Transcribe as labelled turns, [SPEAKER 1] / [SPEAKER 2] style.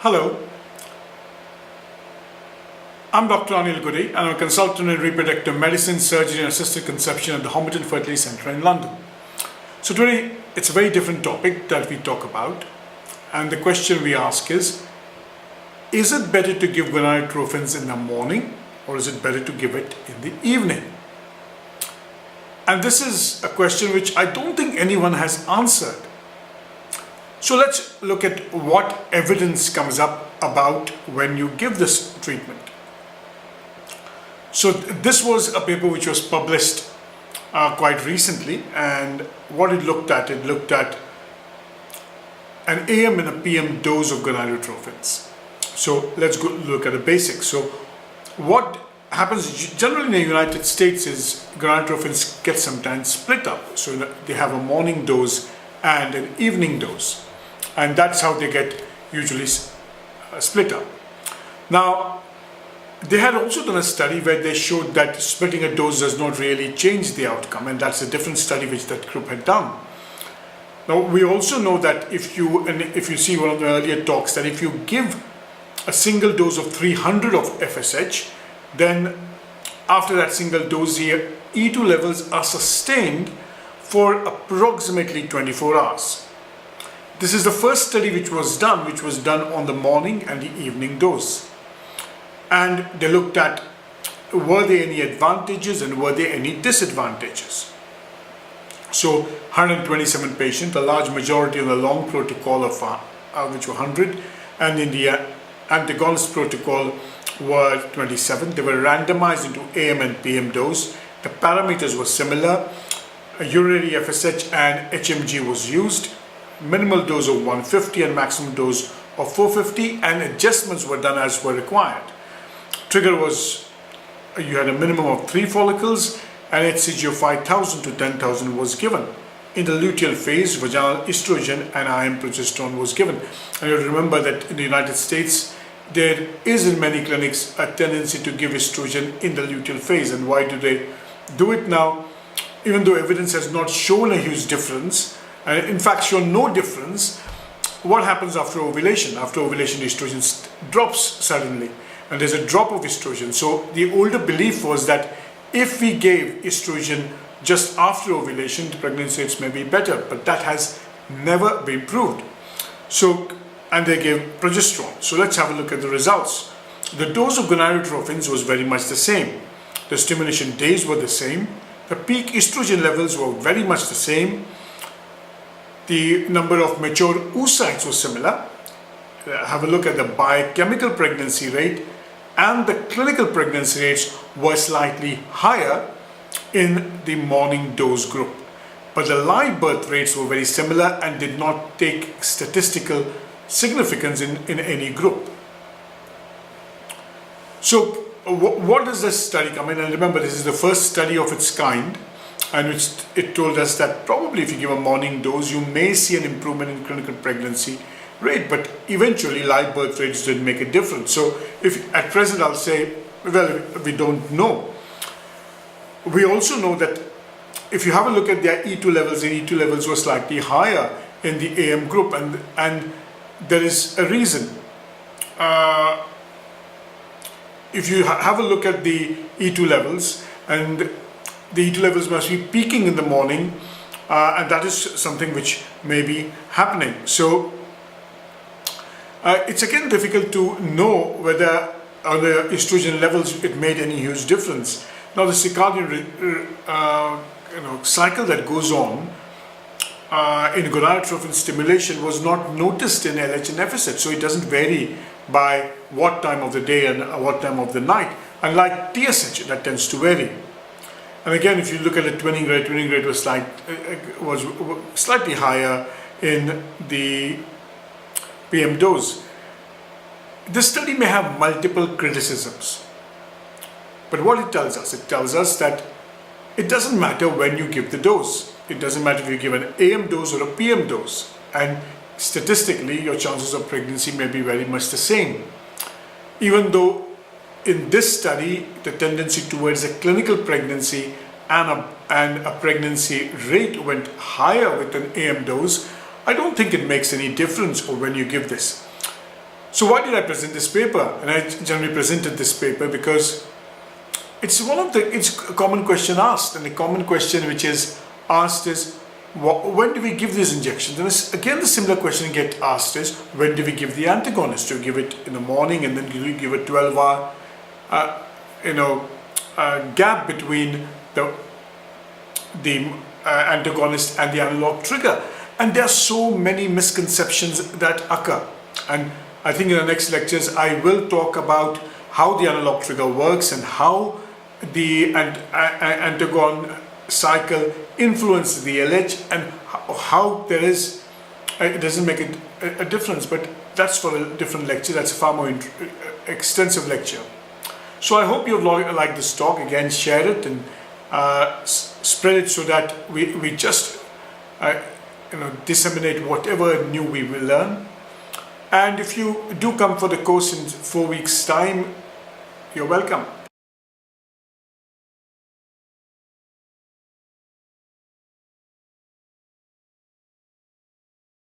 [SPEAKER 1] Hello, I'm Dr. Anil Guri and I'm a consultant in reproductive medicine, surgery and assisted conception at the Homerton Fertility Centre in London. So today it's a very different topic that we talk about, and the question we ask is it better to give gonadotrophins in the morning or is it better to give it in the evening? And this is a question which I don't think anyone has answered. So let's look at what evidence comes up about when you give this treatment. So this was a paper which was published quite recently, and what it looked at an AM and a PM dose of gonadotrophins. So let's go look at the basics. So what happens generally in the United States is gonadotrophins get sometimes split up. So they have a morning dose and an evening dose, and that's how they get usually split up. Now, they had also done a study where they showed that splitting a dose does not really change the outcome, and that's a different study which that group had done. Now, we also know that if you see one of the earlier talks, that if you give a single dose of 300 of FSH, then after that single dose, the E2 levels are sustained for approximately 24 hours. This is the first study which was done on the morning and the evening dose. And they looked at were there any advantages and were there any disadvantages. So 127 patients, a large majority on the long protocol of which were 100, and in the antagonist protocol were 27. They were randomized into AM and PM dose. The parameters were similar. A urinary FSH and HMG was used. Minimal dose of 150 and maximum dose of 450, and adjustments were done as were required. Trigger was, you had a minimum of 3 follicles, and HCG of 5,000 to 10,000 was given. In the luteal phase, vaginal estrogen and IM progesterone was given. And you remember that in the United States, there is in many clinics a tendency to give estrogen in the luteal phase. And why do they do it now? Even though evidence has not shown a huge difference, and in fact shown no difference, what happens after ovulation? After ovulation, estrogen drops suddenly, and there's a drop of estrogen. So the older belief was that if we gave estrogen just after ovulation, the pregnancy rates may be better, but that has never been proved. So, and they gave progesterone. So let's have a look at the results. The dose of gonadotrophins was very much the same. The stimulation days were the same. The peak estrogen levels were very much the same. The number of mature oocytes was similar. Have a look at the biochemical pregnancy rate, and the clinical pregnancy rates were slightly higher in the morning dose group. But the live birth rates were very similar and did not take statistical significance in any group. So what does this study come in? And remember, this is the first study of its kind, and it told us that probably if you give a morning dose, you may see an improvement in clinical pregnancy rate, but eventually live birth rates didn't make a difference. So if at present I'll say, well, we don't know. We also know that if you have a look at their E2 levels, the E2 levels were slightly higher in the AM group, and there is a reason. If you have a look at the E2 levels, and the E2 levels must be peaking in the morning, and that is something which may be happening. So it's again difficult to know whether on the estrogen levels it made any huge difference. Now the circadian cycle that goes on in gonadotrophin stimulation was not noticed in LH and FSH, so it doesn't vary by what time of the day and what time of the night, unlike TSH that tends to vary. And again, if you look at the twinning rate was slightly higher in the PM dose. This study may have multiple criticisms, but what it tells us that it doesn't matter when you give the dose. It doesn't matter if you give an AM dose or a PM dose, and statistically your chances of pregnancy may be very much the same. Even though in this study the tendency towards a clinical pregnancy and a pregnancy rate went higher with an AM dose, I don't think it makes any difference when you give this. So So why did I present this paper? And I generally presented this paper because it's a common question asked, and a common question which is asked is, when do we give these injections? And again, the similar question get asked is, when do we give the antagonist? Do you give it in the morning and then do you give a 12-hour gap between the antagonist and the analog trigger? And there are so many misconceptions that occur. And I think in the next lectures I will talk about how the analog trigger works and how the antagon cycle influences the LH, and how it doesn't make a difference, but that's for a different lecture. That's a far more extensive lecture. So I hope you've liked this talk. Again, share it and spread it so that we just disseminate whatever new we will learn. And if you do come for the course in 4 weeks' time, you're welcome.